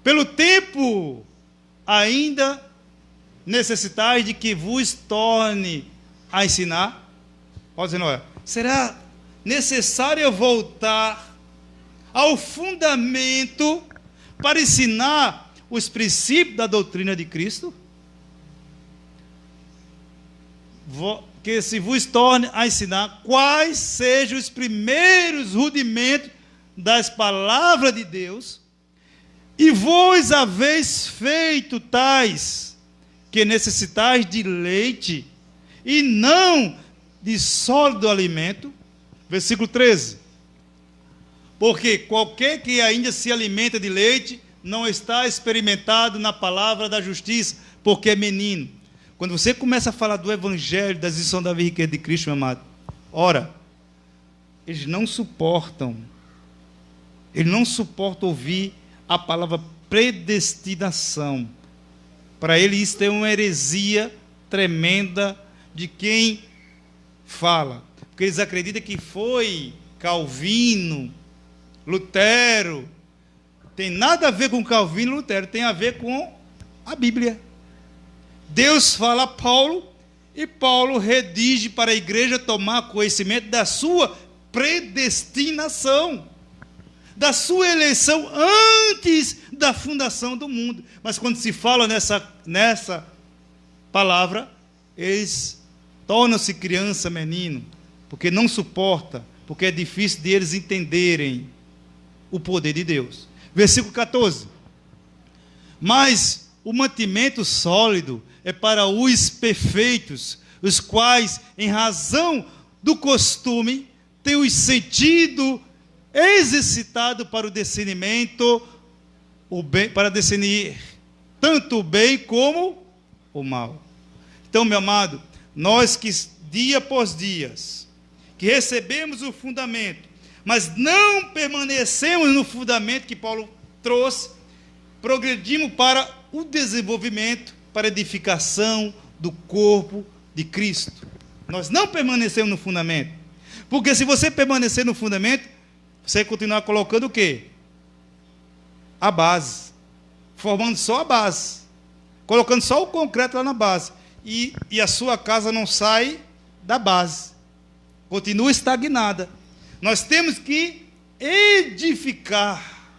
Pelo tempo ainda necessitais de que vos torne a ensinar. Pode dizer, não é? Será necessário eu voltar ao fundamento para ensinar os princípios da doutrina de Cristo? Que se vos torne a ensinar quais sejam os primeiros rudimentos das palavras de Deus, e vós haveis feito tais que necessitais de leite e não de sólido alimento. Versículo 13. Porque qualquer que ainda se alimenta de leite não está experimentado na palavra da justiça, porque é menino. Quando você começa a falar do evangelho, das lições da riqueza de Cristo, meu amado, ora, eles não suportam ouvir a palavra predestinação. Para eles isso é uma heresia tremenda de quem fala. Porque eles acreditam que foi Calvino, Lutero. Tem nada a ver com Calvino e Lutero, tem a ver com a Bíblia. Deus fala a Paulo, e Paulo redige para a igreja tomar conhecimento da sua predestinação, da sua eleição antes da fundação do mundo. Mas quando se fala nessa palavra, eles tornam-se criança, menino, porque não suporta, porque é difícil de eles entenderem o poder de Deus. Versículo 14. Mas o mantimento sólido é para os perfeitos, os quais, em razão do costume, têm o sentido exercitado para o discernimento, para discernir tanto o bem como o mal. Então, meu amado, nós que dia após dia, que recebemos o fundamento, mas não permanecemos no fundamento que Paulo trouxe, progredimos para o desenvolvimento, para a edificação do corpo de Cristo. Nós não permanecemos no fundamento, porque se você permanecer no fundamento, você vai continuar colocando o quê? A base, formando só a base, colocando só o concreto lá na base, e a sua casa não sai da base, continua estagnada. Nós temos que edificar,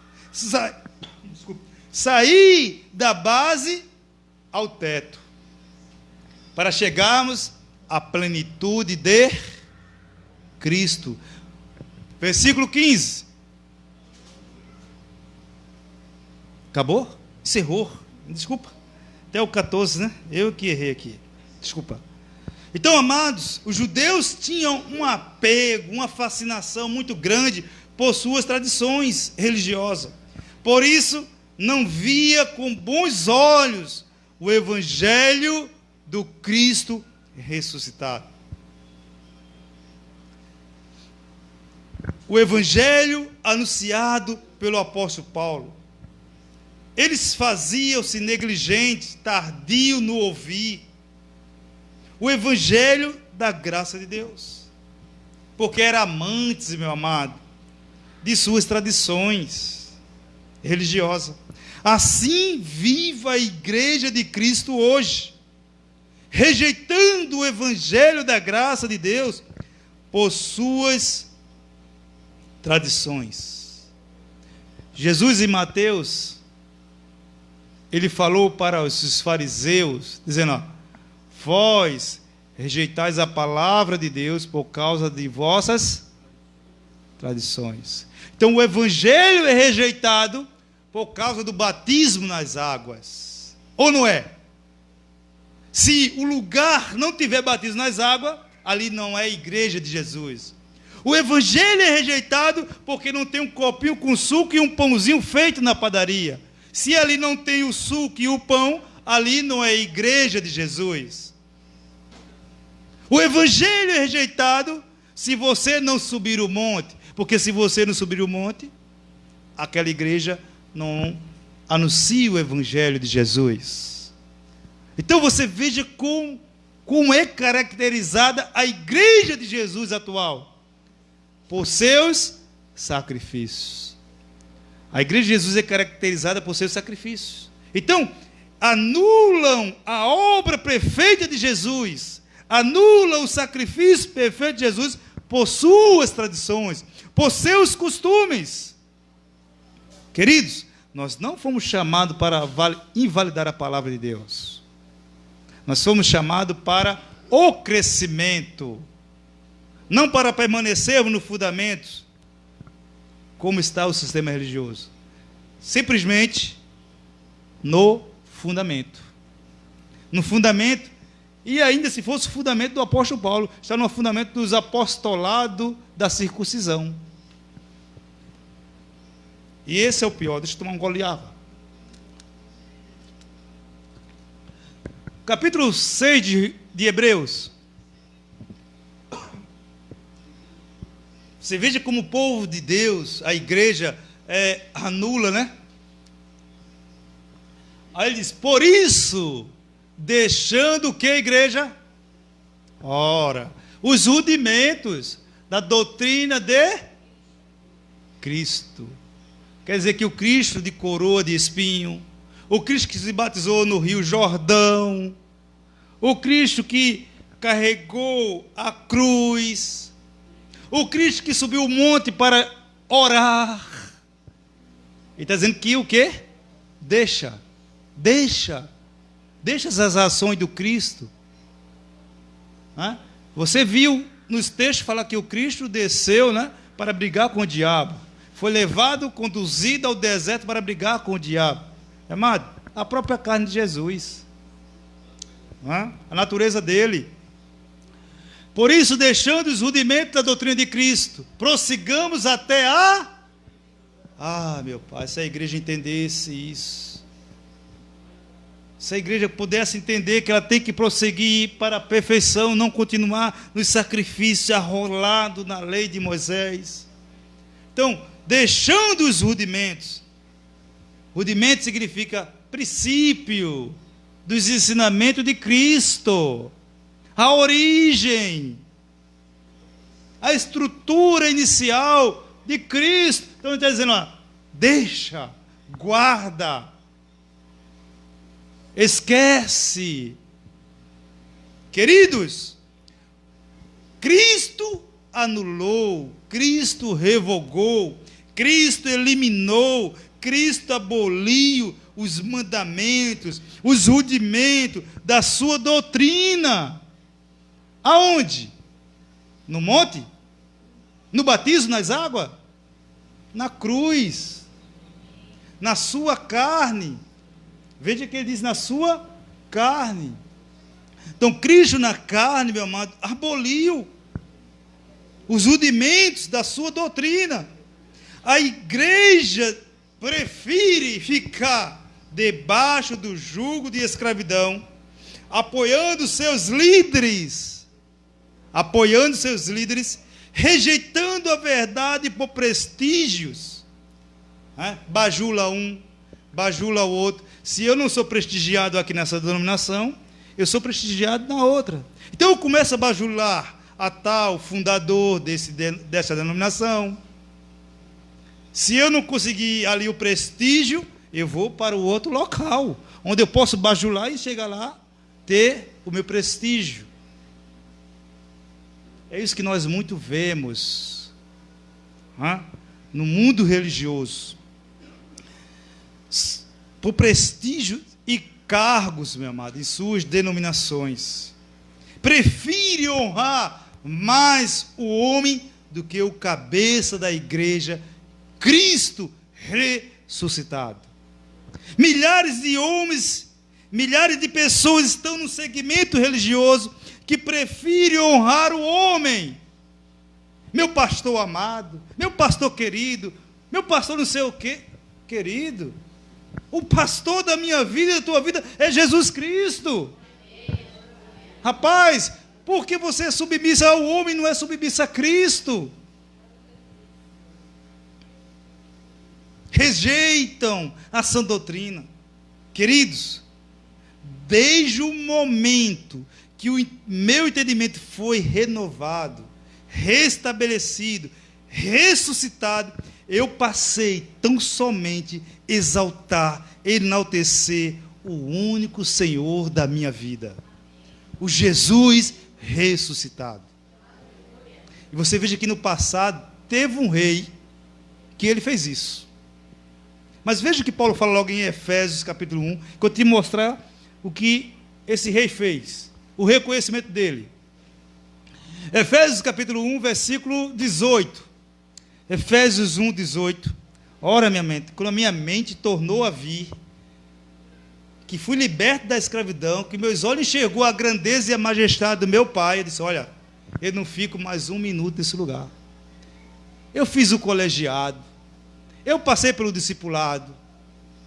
sair da base ao teto, para chegarmos à plenitude de Cristo. Versículo 15. Acabou? Encerrou. Desculpa. Até o 14, né? Eu que errei aqui. Desculpa. Então, amados, os judeus tinham um apego, uma fascinação muito grande por suas tradições religiosas. Por isso, não via com bons olhos o evangelho do Cristo ressuscitado. O evangelho anunciado pelo apóstolo Paulo. Eles faziam-se negligentes, tardios no ouvir. o evangelho da graça de Deus, porque eram amantes, meu amado, de suas tradições religiosas. Assim vive a igreja de Cristo hoje, rejeitando o evangelho da graça de Deus por suas tradições. Jesus, em Mateus, ele falou para os fariseus, dizendo: ó, vós rejeitais a palavra de Deus por causa de vossas tradições. Então o evangelho é rejeitado por causa do batismo nas águas, ou não é? Se o lugar não tiver batismo nas águas, ali não é a igreja de Jesus. O evangelho é rejeitado porque não tem um copinho com suco e um pãozinho feito na padaria. Se ali não tem o suco e o pão, ali não é a igreja de Jesus. O evangelho é rejeitado se você não subir o monte, porque se você não subir o monte, aquela igreja não anuncia o evangelho de Jesus. Então você veja como é caracterizada a igreja de Jesus atual, por seus sacrifícios. A igreja de Jesus é caracterizada por seus sacrifícios. Então, anulam a obra perfeita de Jesus, anulam o sacrifício perfeito de Jesus por suas tradições, por seus costumes. Queridos, nós não fomos chamados para invalidar a palavra de Deus. Nós fomos chamados para o crescimento, não para permanecermos no fundamento, como está o sistema religioso. Simplesmente no fundamento. No fundamento, e ainda se fosse o fundamento do apóstolo Paulo, está no fundamento dos apostolados da circuncisão. E esse é o pior. Deixa eu tomar um gole de água. Capítulo 6 de Hebreus. Você veja como o povo de Deus, a igreja, anula, né? Aí ele diz: por isso, deixando o que, igreja? Ora, os rudimentos da doutrina de Cristo. Quer dizer que o Cristo de coroa de espinho, o Cristo que se batizou no Rio Jordão, o Cristo que carregou a cruz, o Cristo que subiu o monte para orar. Ele está dizendo que o quê? Deixa essas ações do Cristo. Você viu nos textos falar que o Cristo desceu, né, para brigar com o diabo. Foi levado, conduzido ao deserto para brigar com o diabo. Amado, a própria carne de Jesus, a natureza dele. Por isso, deixando os rudimentos da doutrina de Cristo, prossigamos até meu Pai, se a igreja entendesse isso, se a igreja pudesse entender que ela tem que prosseguir para a perfeição, não continuar nos sacrifícios arrolado na lei de Moisés. Então, deixando os rudimentos. Rudimento significa princípio dos ensinamentos de Cristo, a origem, a estrutura inicial de Cristo. Então ele está dizendo: deixa, guarda, esquece. Queridos, Cristo anulou, Cristo revogou, Cristo eliminou, Cristo aboliu os mandamentos, os rudimentos da sua doutrina. Aonde? No monte? No batismo nas águas? Na cruz, na sua carne. Veja que ele diz: na sua carne. Então Cristo na carne, meu amado, aboliu os rudimentos da sua doutrina. A igreja prefere ficar debaixo do jugo de escravidão, apoiando seus líderes, rejeitando a verdade por prestígios, bajula um, bajula o outro. Se eu não sou prestigiado aqui nessa denominação, eu sou prestigiado na outra. Então eu começo a bajular a tal fundador dessa denominação. Se eu não conseguir ali o prestígio, eu vou para o outro local, onde eu posso bajular e chegar lá, ter o meu prestígio. É isso que nós muito vemos no mundo religioso. Por prestígio e cargos, meu amado, em suas denominações. Prefere honrar mais o homem do que o cabeça da igreja, Cristo ressuscitado. Milhares de homens, milhares de pessoas estão no segmento religioso que prefere honrar o homem. Meu pastor amado, meu pastor querido, meu pastor não sei o quê. Querido, o pastor da minha vida e da tua vida é Jesus Cristo. Rapaz, porque você é submissa ao homem, não é submissa a Cristo. Rejeitam a sã doutrina. Queridos, desde o momento que o meu entendimento foi renovado, restabelecido, ressuscitado, eu passei tão somente exaltar, enaltecer o único Senhor da minha vida, o Jesus ressuscitado. E você veja que no passado teve um rei que ele fez isso. Mas veja o que Paulo fala logo em Efésios capítulo 1, que eu te mostrar o que esse rei fez, o reconhecimento dele. Efésios capítulo 1, versículo 18. Efésios 1, 18. Ora, minha mente, quando a minha mente tornou a vir, que fui liberto da escravidão, que meus olhos enxergou a grandeza e a majestade do meu Pai, eu disse, olha, eu não fico mais um minuto nesse lugar. Eu fiz o colegiado, eu passei pelo discipulado,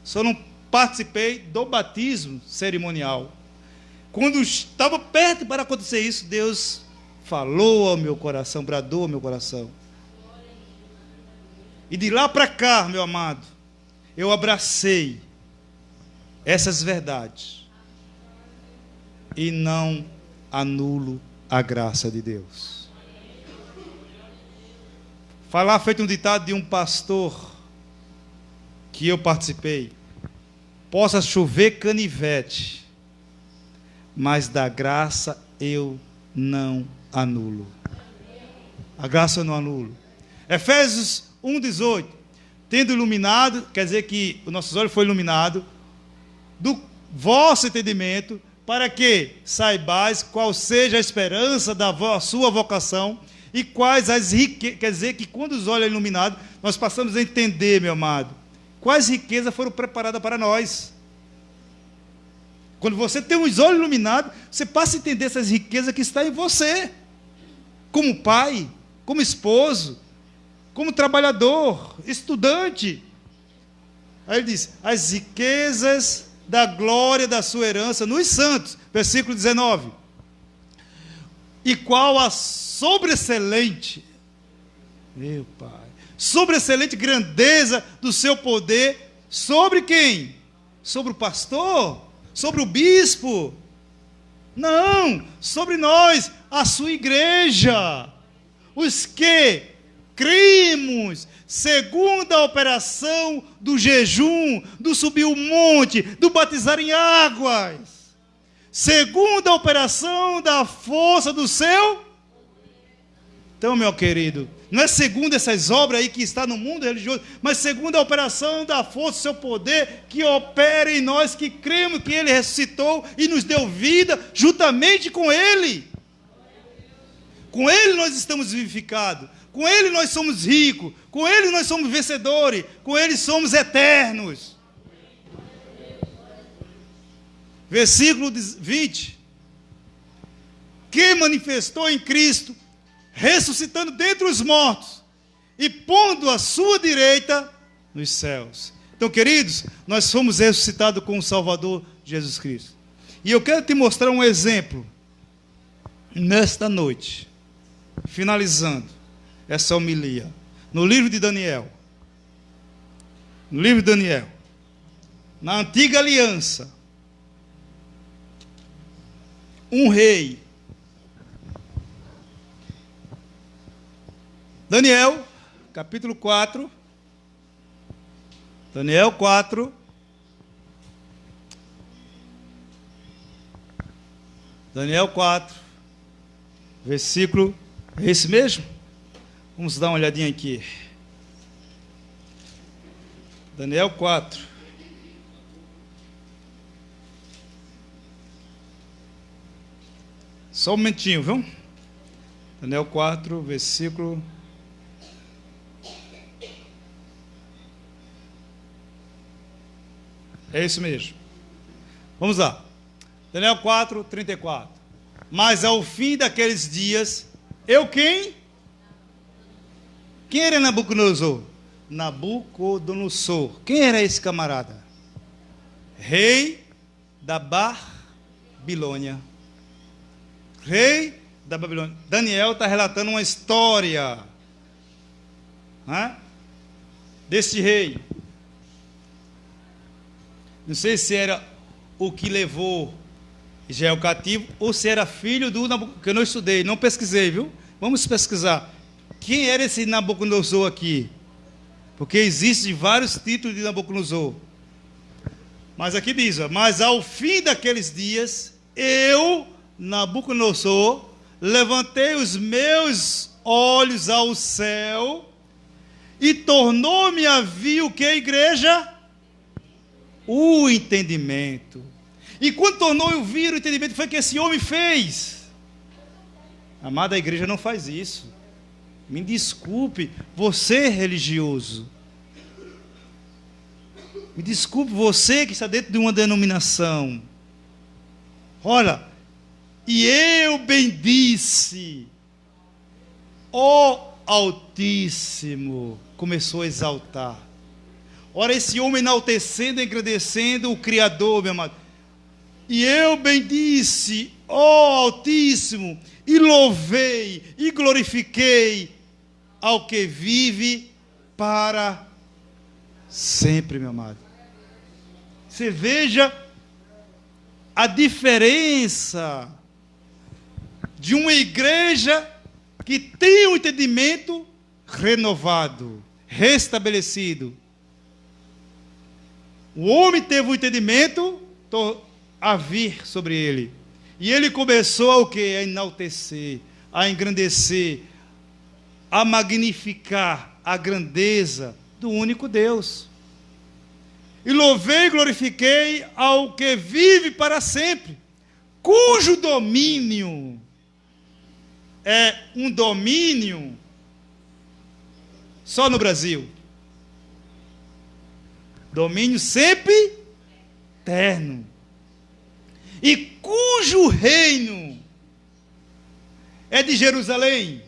só não participei do batismo cerimonial. Quando estava perto para acontecer isso, Deus falou ao meu coração, bradou ao meu coração. E de lá para cá, meu amado, eu abracei essas verdades e não anulo a graça de Deus. Falar feito um ditado de um pastor que eu participei: possa chover canivete, mas da graça eu não anulo. A graça eu não anulo. Efésios 1,18. Tendo iluminado, quer dizer que os nossos olhos foram iluminados do vosso entendimento, para que saibais qual seja a esperança da sua vocação e quais as riquezas. Quer dizer que quando os olhos são iluminados, nós passamos a entender, meu amado, quais riquezas foram preparadas para nós. Quando você tem os olhos iluminados, você passa a entender essas riquezas que estão em você, como pai, como esposo, como trabalhador, estudante. Aí ele diz, as riquezas da glória da sua herança nos santos, versículo 19. E qual a sobreexcelente, meu Pai, sobreexcelente grandeza do seu poder, sobre quem? Sobre o pastor? Sobre o bispo? Não, sobre nós, a sua igreja, os que cremos, segundo a operação do jejum, do subir o monte, do batizar em águas, segundo a operação da força do seu. Então, meu querido, não é segundo essas obras aí que está no mundo religioso, mas segundo a operação da força do seu poder, que opera em nós que cremos que Ele ressuscitou e nos deu vida juntamente com Ele. Com Ele nós estamos vivificados, com Ele nós somos ricos, com Ele nós somos vencedores, com Ele somos eternos. Versículo 20. Que manifestou em Cristo, ressuscitando dentre os mortos e pondo a sua direita nos céus. Então, queridos, nós fomos ressuscitados com o Salvador Jesus Cristo. E eu quero te mostrar um exemplo nesta noite, finalizando essa homilia, no livro de Daniel. No livro de Daniel, na antiga aliança, um rei. Daniel, capítulo 4. Daniel 4. Daniel 4, versículo, é esse mesmo? Vamos dar uma olhadinha aqui. Daniel 4. Só um momentinho, viu? Daniel 4, versículo... É isso mesmo. Vamos lá. Daniel 4, 34. Mas ao fim daqueles dias, eu quem? Quem era Nabucodonosor? Nabucodonosor. Quem era esse camarada? Rei da Babilônia. Rei da Babilônia. Daniel está relatando uma história, né, desse rei. Não sei se era o que levou Israel cativo ou se era filho do Nabucodonosor, que eu não estudei, não pesquisei, viu? Vamos pesquisar. Quem era esse Nabucodonosor aqui? Porque existem vários títulos de Nabucodonosor. Mas aqui diz, ó, mas ao fim daqueles dias, eu, Nabucodonosor, levantei os meus olhos ao céu e tornou-me a vir o que, igreja? O entendimento. E quando tornou eu vir o entendimento, foi que esse homem fez. Amada, igreja não faz isso. Me desculpe, você religioso. Me desculpe, você que está dentro de uma denominação. Olha, e eu bendisse, ó Altíssimo, começou a exaltar. Ora, esse homem enaltecendo, engrandecendo o Criador, meu amado. E eu bendisse, ó Altíssimo, e louvei, e glorifiquei ao que vive para sempre, meu amado. Você veja a diferença de uma igreja que tem um entendimento renovado, restabelecido. O homem teve um entendimento a vir sobre ele. E ele começou a o quê? A enaltecer, a engrandecer, a magnificar a grandeza do único Deus. E louvei e glorifiquei ao que vive para sempre, cujo domínio é um domínio só no Brasil. Domínio sempre eterno. E cujo reino é de Jerusalém.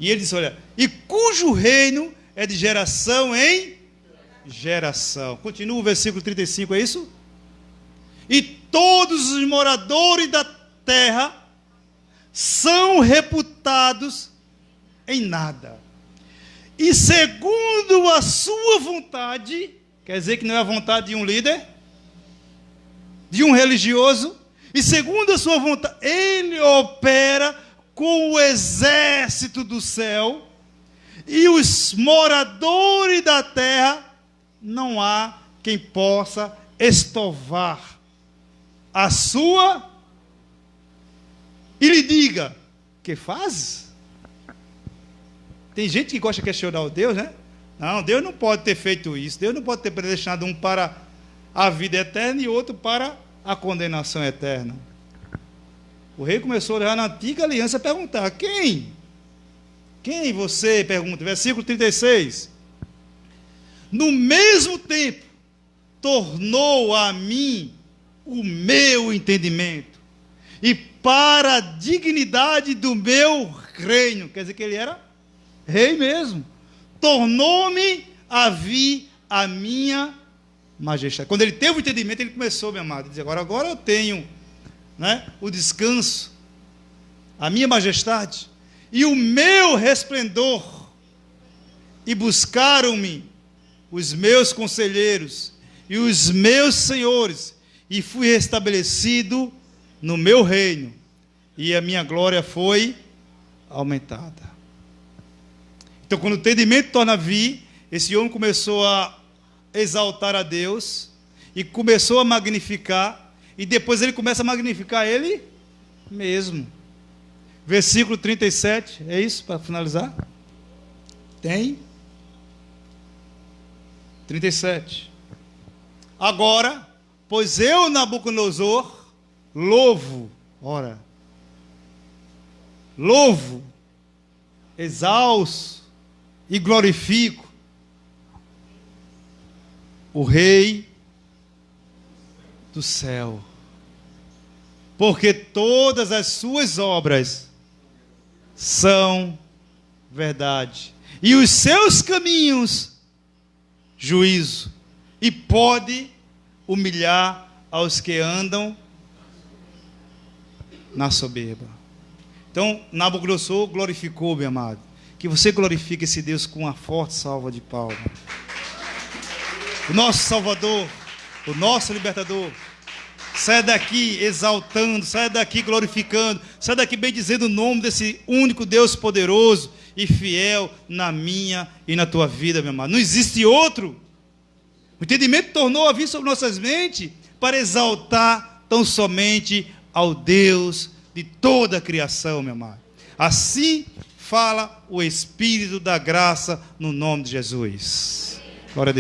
E ele disse, olha, e cujo reino é de geração em geração. Continua o versículo 35, é isso? E todos os moradores da terra são reputados em nada. E segundo a sua vontade, quer dizer que não é a vontade de um líder, de um religioso, e segundo a sua vontade, ele opera com o exército do céu, e os moradores da terra, não há quem possa estovar a sua, e lhe diga, que fazes? Tem gente que gosta de questionar o Deus, né? Não, Deus não pode ter feito isso. Deus não pode ter predestinado um para a vida eterna e outro para a condenação eterna. O rei começou a olhar na antiga aliança a perguntar, quem? Quem você? Pergunta, versículo 36. No mesmo tempo, tornou a mim o meu entendimento, e para a dignidade do meu reino, quer dizer que ele era rei mesmo, tornou-me a vir a minha majestade. Quando ele teve o entendimento, ele começou, meu amado, a dizer, agora eu tenho, né, o descanso, a minha majestade, e o meu resplendor, e buscaram-me os meus conselheiros, e os meus senhores, e fui restabelecido no meu reino, e a minha glória foi aumentada. Então, quando o entendimento torna a vir, esse homem começou a exaltar a Deus, e começou a magnificar, e depois ele começa a magnificar ele mesmo. Versículo 37, é isso para finalizar? Tem? 37. Agora, pois eu, Nabucodonosor, louvo, exalço e glorifico o Rei do céu, porque todas as suas obras são verdade, e os seus caminhos, juízo, e pode humilhar aos que andam na soberba. Então, Nabucodonosor glorificou, meu amado. Que você glorifique esse Deus com uma forte salva de palmas. O nosso Salvador, o nosso Libertador. Saia daqui exaltando, saia daqui glorificando, saia daqui bendizendo o nome desse único Deus poderoso e fiel na minha e na tua vida, meu amado. Não existe outro. O entendimento tornou a vir sobre nossas mentes para exaltar tão somente ao Deus de toda a criação, meu amado. Assim fala o Espírito da graça no nome de Jesus.